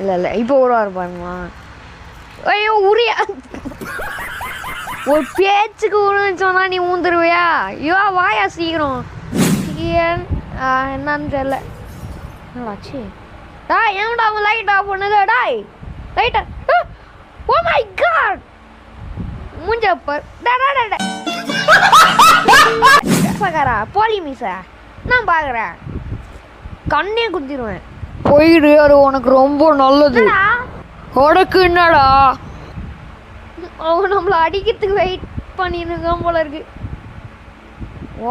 இல்லை இல்லை இப்போ வருவார் பாருமா. ஐயோ உரியா ஒரு பேச்சுக்கு உருன்னு சொன்னா நீ ஊந்துருவியா? ஐயோ வாயா சீக்கிரம். என்னன்னு தெரியல. என்னடாச்சு? டாய் ஏன்டா அவன் லைட் ஆஃப் பண்ணுது? டாய் லைட்டா. Oh my God மூஞ்சப்பர். சகரா போலி மீசா நான் பார்க்குறேன். கண்ணே குத்திடுவேன். போயிடு, அது உனக்கு ரொம்ப நல்லது. உனக்கு என்னடா? அவன் நம்மளை அடிக்கிறதுக்கு வெயிட் பண்ணிருக்கான் போல இருக்கு.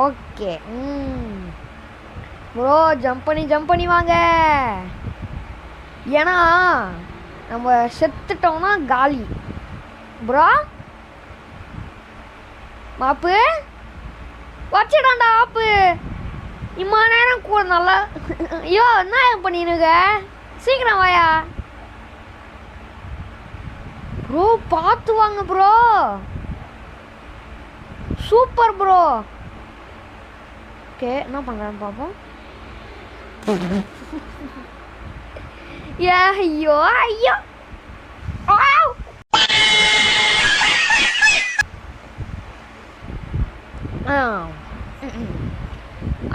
ஓகே ப்ரோ ஜம்ப் பண்ணி வாங்க. ஏன்னா நம்ம செத்துட்டோம்னா காலி ப்ரோ. மாப்பு வச்சிடாண்டா ஆப்பு. இம்மா நேரம் கூட நல்லா. ஐயோ என்ன பண்ணிருக்க? சீக்கிரம் வாயா ப்ரோ. பார்த்து வாங்க ப்ரோ. Super bro. ஓகே என்ன பண்ணுறேன்னு பார்ப்போம். ஐயோ ஐயோ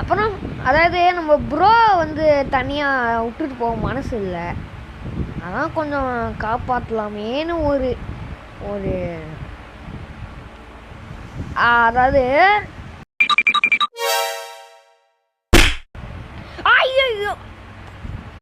அப்புறம் அதாவது நம்ம ப்ரோ வந்து தனியாக விட்டுட்டு போக மனசு இல்லை. அதான் கொஞ்சம் காப்பாற்றலாமேன்னு ஒரு அதாவது